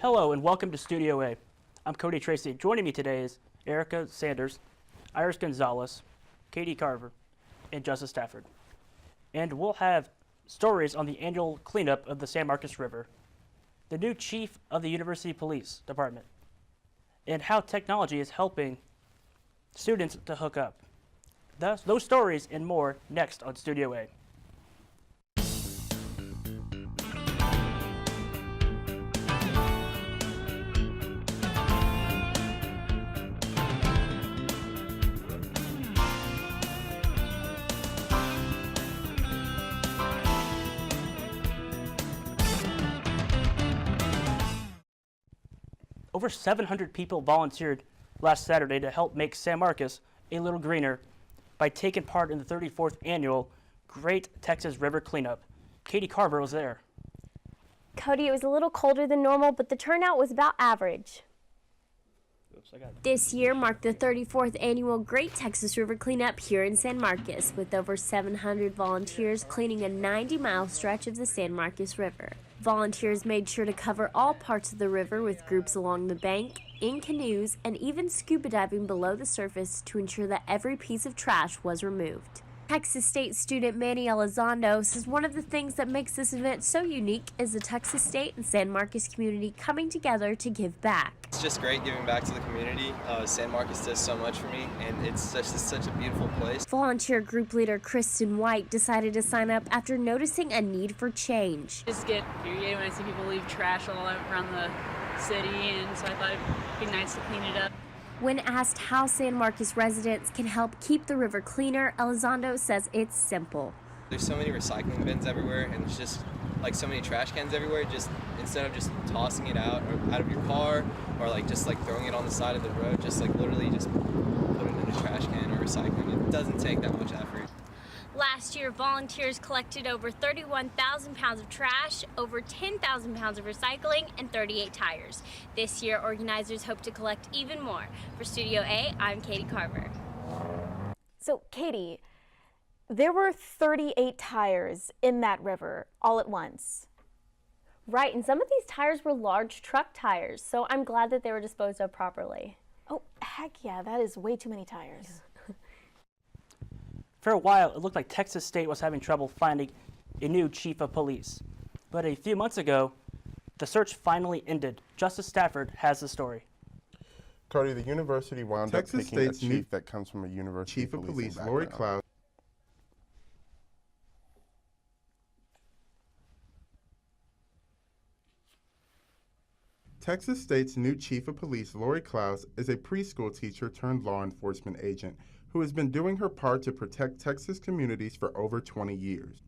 Hello and welcome to StudioA. I'm Cody Tracy. Joining me today is Erica Sanders, Iris Gonzalez, Katie Carver, and Justice Stafford. And we'll have stories on the annual cleanup of the San Marcos River, the new chief of the University Police Department, and how technology is helping students to hook up. Those stories and more next on StudioA. Over 700 people volunteered last Saturday to help make San Marcos a little greener by taking part in the 34th annual Great Texas River Cleanup. Katie Carver was there. Cody, it was a little colder than normal, but the turnout was about average. This year marked the 34th annual Great Texas River Cleanup here in San Marcos, with over 700 volunteers cleaning a 90-mile stretch of the San Marcos River. Volunteers made sure to cover all parts of the river with groups along the bank, in canoes, and even scuba diving below the surface to ensure that every piece of trash was removed. Texas State student Manny Elizondo says one of the things that makes this event so unique is the Texas State and San Marcos community coming together to give back. It's just great giving back to the community. San Marcos does so much for me, and it's such a beautiful place. Volunteer group leader Kristen White decided to sign up after noticing a need for change. Just get irritated when I see people leave trash all around the city, and so I thought it'd be nice to clean it up. When asked how San Marcos residents can help keep the river cleaner, Elizondo says it's simple. There's so many recycling bins everywhere, and there's just like so many trash cans everywhere. Just instead of just tossing it out of your car or just throwing it on the side of the road, just literally just put it in a trash can or recycling it. It doesn't take that much effort. Last year, volunteers collected over 31,000 pounds of trash, over 10,000 pounds of recycling, and 38 tires. This year, organizers hope to collect even more. For Studio A, I'm Katie Carver. So, Katie, there were 38 tires in that river all at once. Right, and some of these tires were large truck tires, so I'm glad that they were disposed of properly. Oh, heck yeah, that is way too many tires. For a while, it looked like Texas State was having trouble finding a new chief of police. But a few months ago, the search finally ended. Justice Stafford has the story. Cody, the university wound up picking a chief that comes from a university Chief of Police Lori Cloud. Texas State's new Chief of Police, Lori Klaus, is a preschool teacher turned law enforcement agent who has been doing her part to protect Texas communities for over 20 years.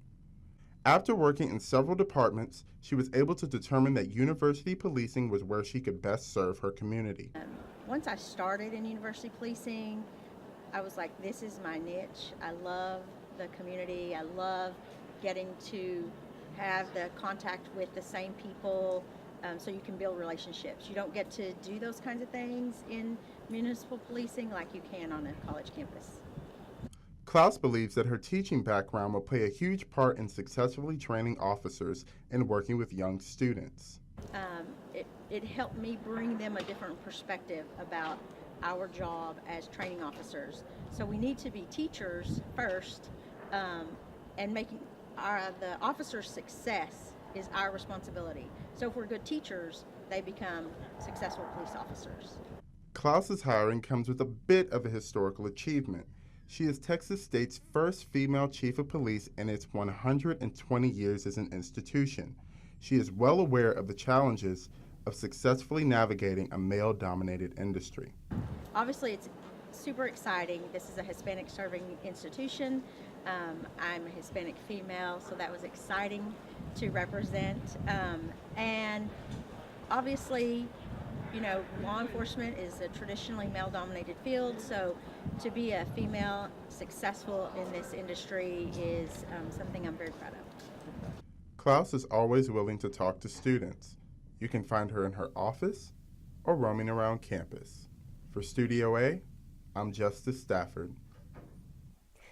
After working in several departments, she was able to determine that university policing was where she could best serve her community. Once I started in university policing, I was like, this is my niche. I love the community. I love getting to have the contact with the same people. So you can build relationships. You don't get to do those kinds of things in municipal policing like you can on a college campus. Klaus believes that her teaching background will play a huge part in successfully training officers and working with young students. It helped me bring them a different perspective about our job as training officers. So we need to be teachers first, and making the officer's success is our responsibility. So if we're good teachers, they become successful police officers. Klaus's hiring comes with a bit of a historical achievement. She is Texas State's first female chief of police in its 120 years as an institution. She is well aware of the challenges of successfully navigating a male-dominated industry. Obviously, it's super exciting. This is a Hispanic-serving institution. I'm a Hispanic female, so that was exciting to represent. And obviously, law enforcement is a traditionally male-dominated field, so to be a female successful in this industry is something I'm very proud of. Klaus is always willing to talk to students. You can find her in her office or roaming around campus. For Studio A, I'm Justice Stafford.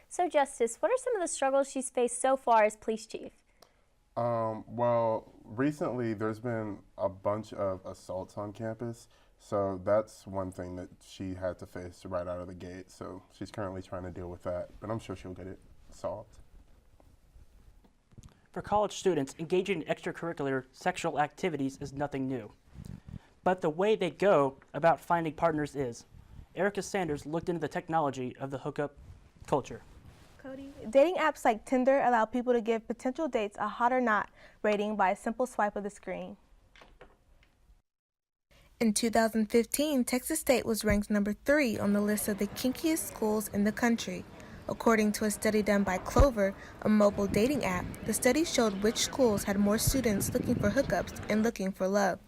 So, Justice, what are some of the struggles she's faced so far as police chief? Well, recently there's been a bunch of assaults on campus, so that's one thing that she had to face right out of the gate. So she's currently trying to deal with that, but I'm sure she'll get it solved. For college students, engaging in extracurricular sexual activities is nothing new. But the way they go about finding partners is. Erica Sanders looked into the technology of the hookup culture. Cody, dating apps like Tinder allow people to give potential dates a hot or not rating by a simple swipe of the screen. In 2015, Texas State was ranked number 3 on the list of the kinkiest schools in the country. According to a study done by Clover, a mobile dating app, the study showed which schools had more students looking for hookups and looking for love.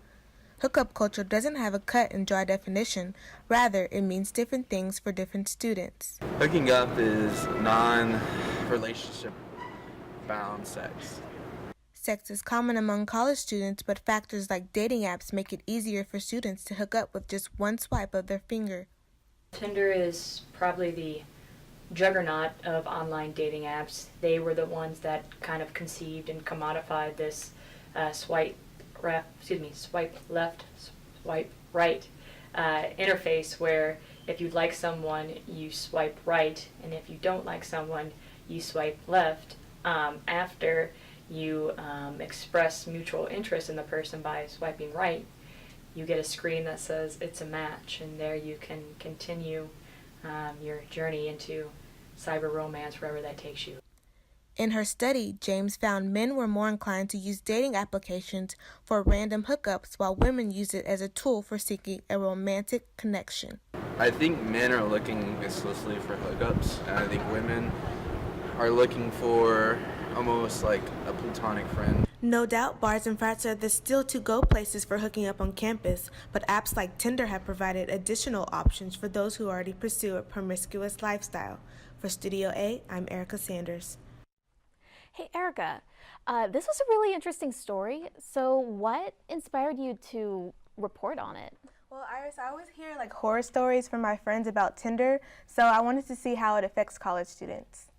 Hookup culture doesn't have a cut and dry definition. Rather, it means different things for different students. Hooking up is non-relationship bound sex. Sex is common among college students, but factors like dating apps make it easier for students to hook up with just one swipe of their finger. Tinder is probably the juggernaut of online dating apps. They were the ones that kind of conceived and commodified this swipe left, swipe right interface, where if you like someone, you swipe right, and if you don't like someone, you swipe left. After you express mutual interest in the person by swiping right, you get a screen that says it's a match, and there you can continue your journey into cyber romance wherever that takes you. In her study, James found men were more inclined to use dating applications for random hookups, while women use it as a tool for seeking a romantic connection. I think men are looking exclusively for hookups, and I think women are looking for almost like a platonic friend. No doubt bars and frats are the still to-go places for hooking up on campus, but apps like Tinder have provided additional options for those who already pursue a promiscuous lifestyle. For StudioA, I'm Erica Sanders. Hey, Erica, this was a really interesting story. So what inspired you to report on it? Well, Iris, I always hear like horror stories from my friends about Tinder, so I wanted to see how it affects college students.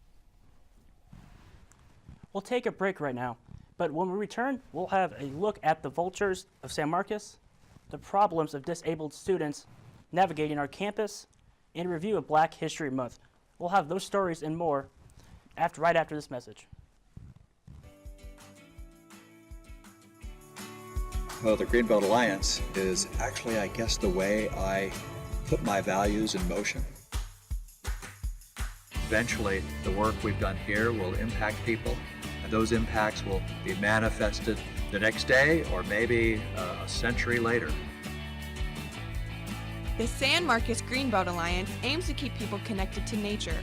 We'll take a break right now, but when we return, we'll have a look at the vultures of San Marcos, the problems of disabled students navigating our campus, and a review of Black History Month. We'll have those stories and more right after this message. Well, the Greenbelt Alliance is actually, I guess, the way I put my values in motion. Eventually, the work we've done here will impact people, and those impacts will be manifested the next day or maybe a century later. The San Marcos Greenbelt Alliance aims to keep people connected to nature.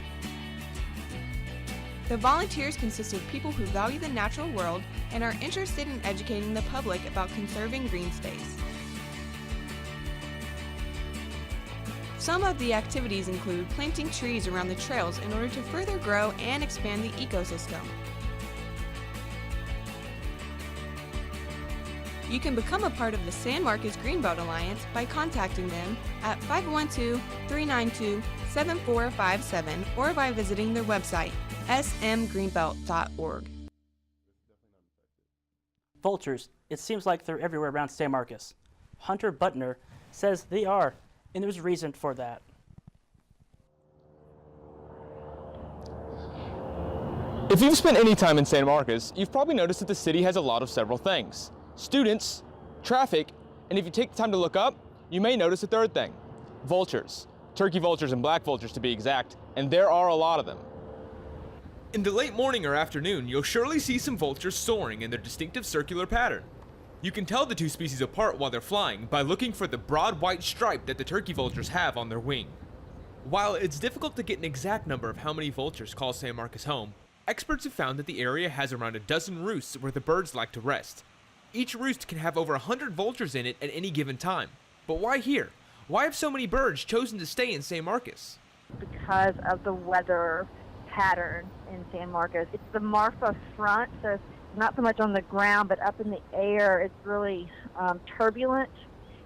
The volunteers consist of people who value the natural world and are interested in educating the public about conserving green space. Some of the activities include planting trees around the trails in order to further grow and expand the ecosystem. You can become a part of the San Marcos Greenbelt Alliance by contacting them at 512-392-7457 or by visiting their website, smgreenbelt.org. Vultures, it seems like they're everywhere around San Marcos. Hunter Butner says they are, and there's a reason for that. If you've spent any time in San Marcos, you've probably noticed that the city has a lot of several things. Students, traffic, and if you take the time to look up, you may notice a third thing. Vultures. Turkey vultures and black vultures to be exact, and there are a lot of them. In the late morning or afternoon, you'll surely see some vultures soaring in their distinctive circular pattern. You can tell the two species apart while they're flying by looking for the broad white stripe that the turkey vultures have on their wing. While it's difficult to get an exact number of how many vultures call San Marcos home, experts have found that the area has around a dozen roosts where the birds like to rest. Each roost can have over 100 vultures in it at any given time. But why here? Why have so many birds chosen to stay in San Marcos? Because of the weather pattern in San Marcos. It's the Marfa front, so it's not so much on the ground, but up in the air. It's really turbulent,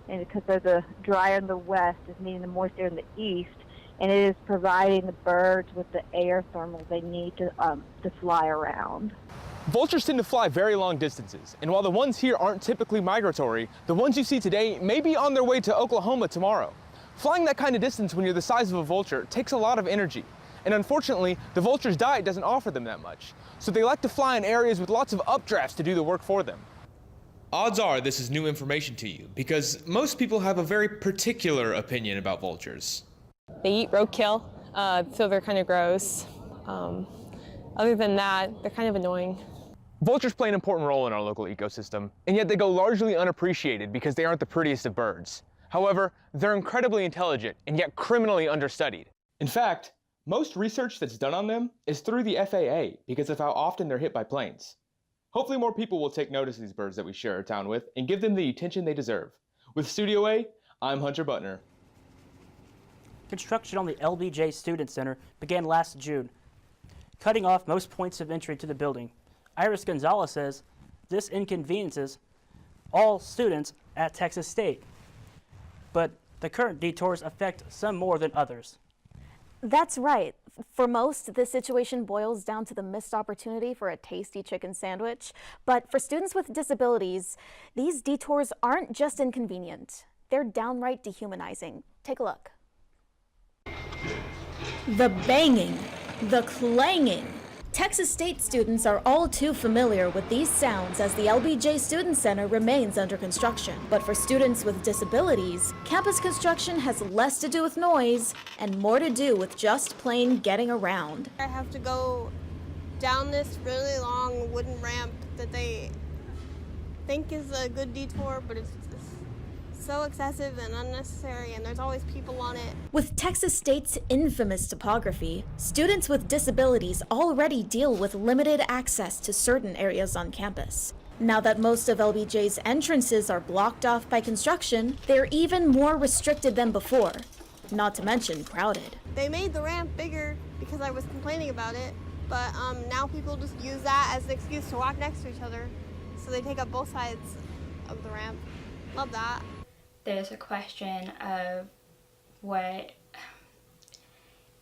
and because there's a drier in the west, is meeting the moist air in the east, and it is providing the birds with the air thermals they need to fly around. Vultures tend to fly very long distances, and while the ones here aren't typically migratory, the ones you see today may be on their way to Oklahoma tomorrow. Flying that kind of distance when you're the size of a vulture takes a lot of energy, and unfortunately, the vulture's diet doesn't offer them that much, so they like to fly in areas with lots of updrafts to do the work for them. Odds are this is new information to you, because most people have a very particular opinion about vultures. They eat roadkill, so they're kind of gross. Other than that, they're kind of annoying. Vultures play an important role in our local ecosystem, and yet they go largely unappreciated because they aren't the prettiest of birds. However, they're incredibly intelligent and yet criminally understudied. In fact, most research that's done on them is through the FAA because of how often they're hit by planes. Hopefully more people will take notice of these birds that we share our town with and give them the attention they deserve. With StudioA, I'm Hunter Butner. Construction on the LBJ Student Center began last June, cutting off most points of entry to the building. Iris Gonzalez says this inconveniences all students at Texas State, but the current detours affect some more than others. That's right. For most, this situation boils down to the missed opportunity for a tasty chicken sandwich. But for students with disabilities, these detours aren't just inconvenient. They're downright dehumanizing. Take a look. The banging, the clanging. Texas State students are all too familiar with these sounds as the LBJ Student Center remains under construction. But for students with disabilities, campus construction has less to do with noise and more to do with just plain getting around. I have to go down this really long wooden ramp that they think is a good detour, but it's so excessive and unnecessary, and there's always people on it. With Texas State's infamous topography, students with disabilities already deal with limited access to certain areas on campus. Now that most of LBJ's entrances are blocked off by construction, they're even more restricted than before, not to mention crowded. They made the ramp bigger because I was complaining about it, but now people just use that as an excuse to walk next to each other, so they take up both sides of the ramp. Love that. There's a question of what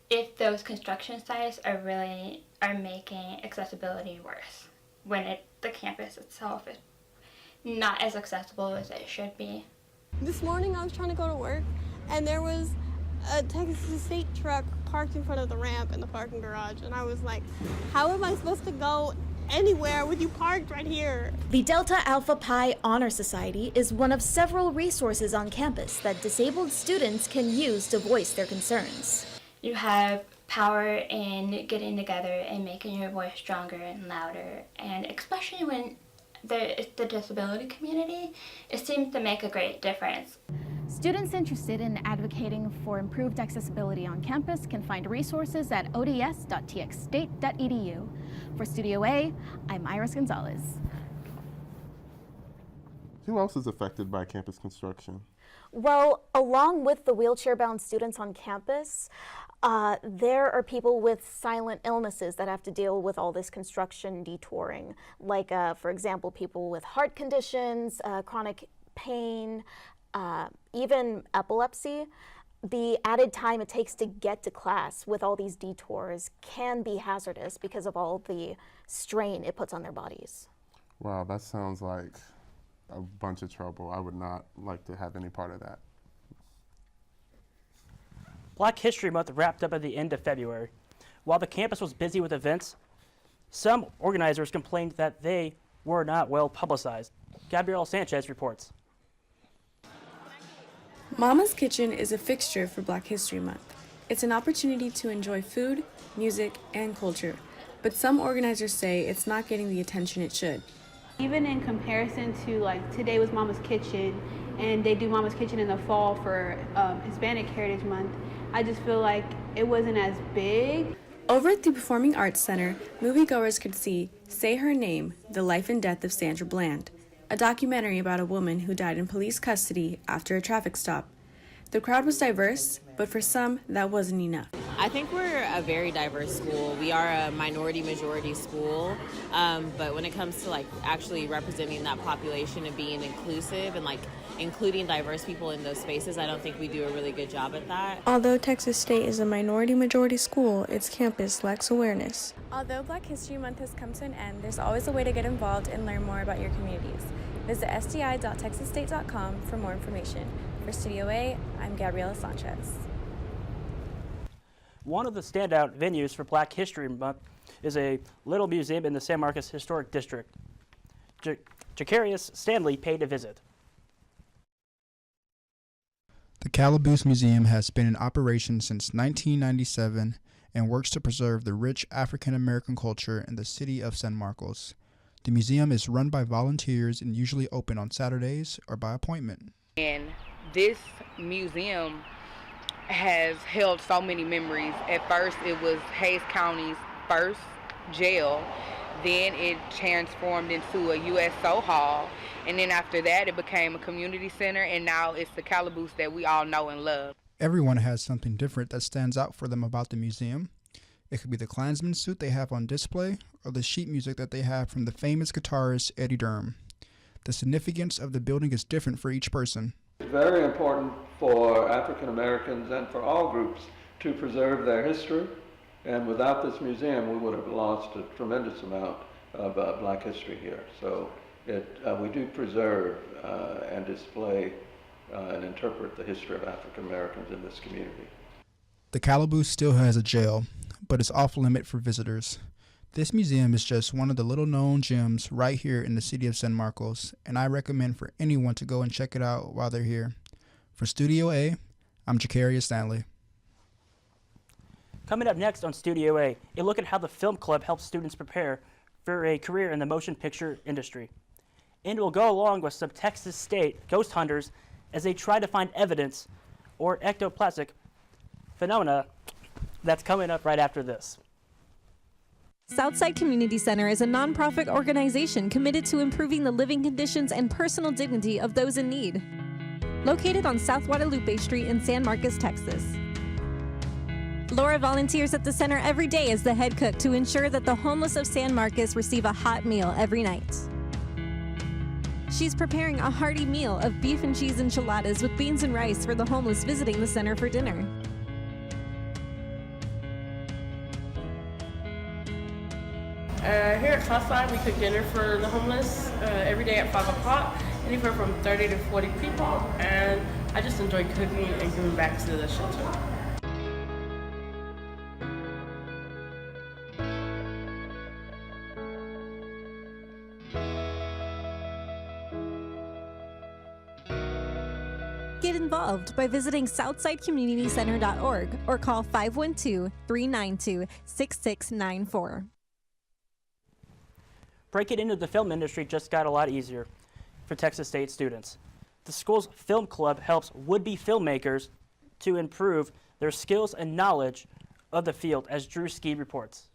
if those construction sites are making accessibility worse when the campus itself is not as accessible as it should be. This morning I was trying to go to work and there was a Texas State truck parked in front of the ramp in the parking garage, and I was like, how am I supposed to go anywhere with you parked right here? The Delta Alpha Pi Honor Society is one of several resources on campus that disabled students can use to voice their concerns. You have power in getting together and making your voice stronger and louder, and especially when it's the disability community, it seems to make a great difference. Students interested in advocating for improved accessibility on campus can find resources at ods.txstate.edu. For Studio A, I'm Iris Gonzalez. Who else is affected by campus construction? Well, along with the wheelchair-bound students on campus, there are people with silent illnesses that have to deal with all this construction detouring, like, for example, people with heart conditions, chronic pain, even epilepsy. The added time it takes to get to class with all these detours can be hazardous because of all the strain it puts on their bodies. Wow, that sounds like a bunch of trouble. I would not like to have any part of that. Black History Month wrapped up at the end of February. While the campus was busy with events, some organizers complained that they were not well publicized. Gabrielle Sanchez reports. Mama's Kitchen is a fixture for Black History Month. It's an opportunity to enjoy food, music, and culture, but some organizers say it's not getting the attention it should. Even in comparison to, like, today was Mama's Kitchen, and they do Mama's Kitchen in the fall for Hispanic Heritage Month, I just feel like it wasn't as big. Over at the Performing Arts Center, moviegoers could see Say Her Name, The Life and Death of Sandra Bland, a documentary about a woman who died in police custody after a traffic stop. The crowd was diverse, but for some, that wasn't enough. I think we're a very diverse school. We are a minority-majority school, but when it comes to like actually representing that population and being inclusive and like including diverse people in those spaces, I don't think we do a really good job at that. Although Texas State is a minority-majority school, its campus lacks awareness. Although Black History Month has come to an end, there's always a way to get involved and learn more about your communities. Visit sti.texasstate.com for more information. For StudioA, I'm Gabriela Sanchez. One of the standout venues for Black History Month is a little museum in the San Marcos Historic District. Jacarius Stanley paid a visit. The Calaboose Museum has been in operation since 1997 and works to preserve the rich African American culture in the city of San Marcos. The museum is run by volunteers and usually open on Saturdays or by appointment. And this museum has held so many memories. At first, it was Hayes County's first jail. Then it transformed into a USO hall. And then after that, it became a community center. And now it's the Calaboose that we all know and love. Everyone has something different that stands out for them about the museum. It could be the Klansman suit they have on display or the sheet music that they have from the famous guitarist Eddie Durham. The significance of the building is different for each person. It's very important for African Americans and for all groups to preserve their history, and without this museum we would have lost a tremendous amount of Black history here. So we do preserve and display and interpret the history of African Americans in this community. The Calaboose still has a jail, but it's off limit for visitors. This museum is just one of the little known gems right here in the city of San Marcos, and I recommend for anyone to go and check it out while they're here. For StudioA, I'm Jacarius Stanley. Coming up next on StudioA, a look at how the film club helps students prepare for a career in the motion picture industry. And we'll go along with some Texas State ghost hunters as they try to find evidence or ectoplasmic phenomena. That's coming up right after this. Southside Community Center is a nonprofit organization committed to improving the living conditions and personal dignity of those in need. Located on South Guadalupe Street in San Marcos, Texas. Laura volunteers at the center every day as the head cook to ensure that the homeless of San Marcos receive a hot meal every night. She's preparing a hearty meal of beef and cheese enchiladas with beans and rice for the homeless visiting the center for dinner. Here at Southside, we cook dinner for the homeless every day at 5 o'clock, anywhere from 30 to 40 people, and I just enjoy cooking and giving back to the shelter. Get involved by visiting southsidecommunitycenter.org or call 512-392-6694. Breaking into the film industry just got a lot easier for Texas State students. The school's film club helps would-be filmmakers to improve their skills and knowledge of the field, as Drew Ski reports.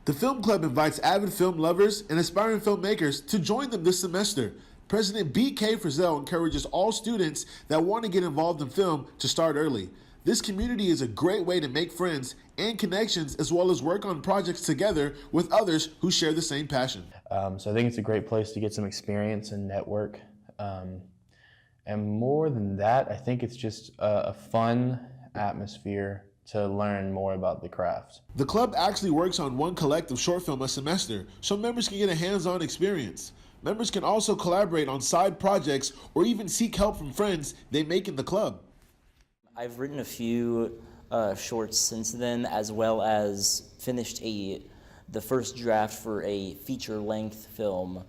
The film club invites avid film lovers and aspiring filmmakers to join them this semester. President B.K. Frizzell encourages all students that want to get involved in film to start early. This community is a great way to make friends and connections, as well as work on projects together with others who share the same passion. So I think it's a great place to get some experience and network. And more than that, I think it's just a fun atmosphere to learn more about the craft. The club actually works on one collective short film a semester, so members can get a hands-on experience. Members can also collaborate on side projects or even seek help from friends they make in the club. I've written a few shorts since then, as well as finished the first draft for a feature-length film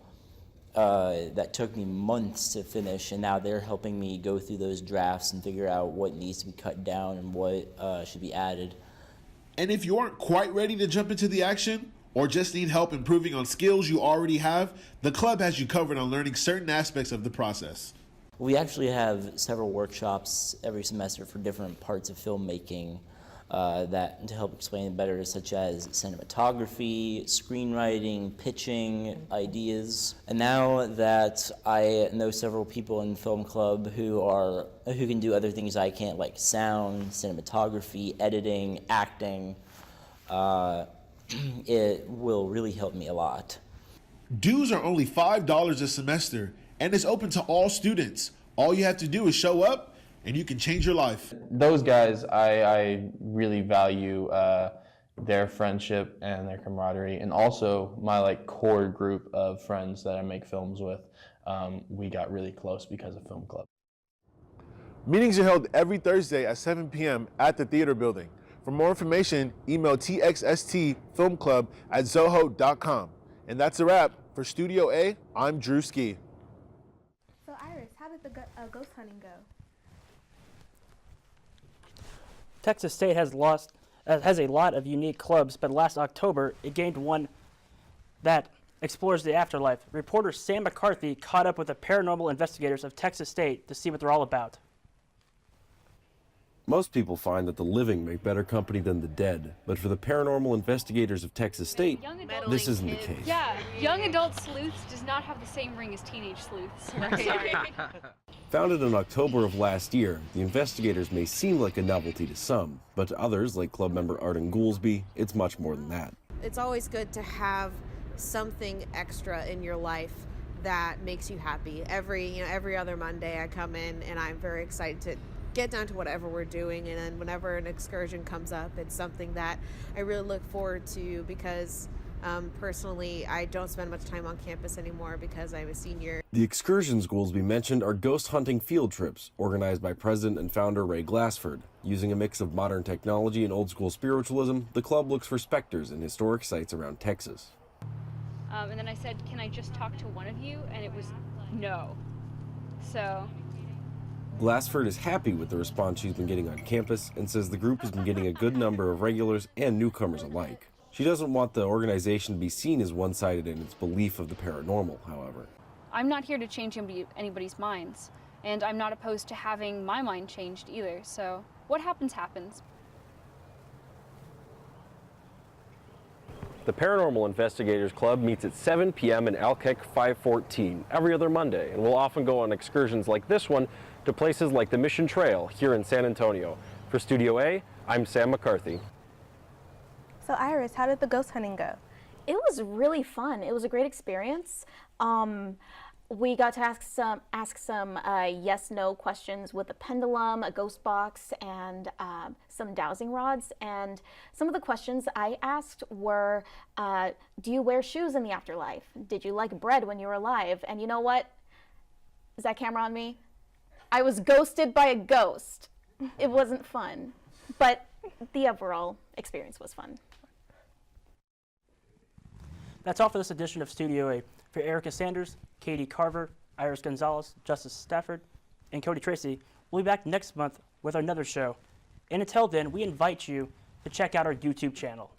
that took me months to finish, and now they're helping me go through those drafts and figure out what needs to be cut down and what should be added. And if you aren't quite ready to jump into the action, or just need help improving on skills you already have, the club has you covered on learning certain aspects of the process. We actually have several workshops every semester for different parts of filmmaking. that to help explain it better, such as cinematography, screenwriting, pitching, ideas. And now that I know several people in film club who can do other things I can't, like sound, cinematography, editing, acting, it will really help me a lot. Dues are only $5 a semester and is open to all students. All you have to do is show up and you can change your life. Those guys, I really value their friendship and their camaraderie, and also my core group of friends that I make films with. We got really close because of film club. Meetings are held every Thursday at 7 p.m. at the theater building. For more information, email txstfilmclub@zoho.com. And that's a wrap. For Studio A, I'm Drew Ski. So Iris, how did the ghost hunting go? Texas State has a lot of unique clubs, but last October it gained one that explores the afterlife. Reporter Sam McCarthy caught up with the paranormal investigators of Texas State to see what they're all about. Most people find that the living make better company than the dead, but for the paranormal investigators of Texas State, this isn't the case. Yeah, young adult sleuths does not have the same ring as teenage sleuths. Sorry. Founded in October of last year, the investigators may seem like a novelty to some, but to others, like club member Arden Goolsby, it's much more than that. It's always good to have something extra in your life that makes you happy. Every other Monday I come in and I'm very excited to get down to whatever we're doing, and then whenever an excursion comes up, it's something that I really look forward to because personally I don't spend much time on campus anymore because I'm a senior. The excursions Goolsby mentioned are ghost hunting field trips organized by president and founder Ray Glassford. Using a mix of modern technology and old school spiritualism, the club looks for specters in historic sites around Texas. And then I said, can I just talk to one of you? And it was no. So Glassford is happy with the response she's been getting on campus and says the group has been getting a good number of regulars and newcomers alike. She doesn't want the organization to be seen as one-sided in its belief of the paranormal, however. I'm not here to change anybody's minds, and I'm not opposed to having my mind changed either, so what happens, happens. The Paranormal Investigators Club meets at 7 p.m. in Alkek 514 every other Monday, and we'll often go on excursions like this one to places like the Mission Trail here in San Antonio. For Studio A, I'm Sam McCarthy. So Iris, how did the ghost hunting go? It was really fun. It was a great experience. We got to ask some yes/no questions with a pendulum, a ghost box, and some dowsing rods. And some of the questions I asked were, do you wear shoes in the afterlife? Did you like bread when you were alive? And you know what? Is that camera on me? I was ghosted by a ghost. It wasn't fun, but the overall experience was fun. That's all for this edition of Studio A. For Erica Sanders, Katie Carver, Iris Gonzalez, Justice Stafford, and Cody Tracy, we'll be back next month with another show. And until then, we invite you to check out our YouTube channel.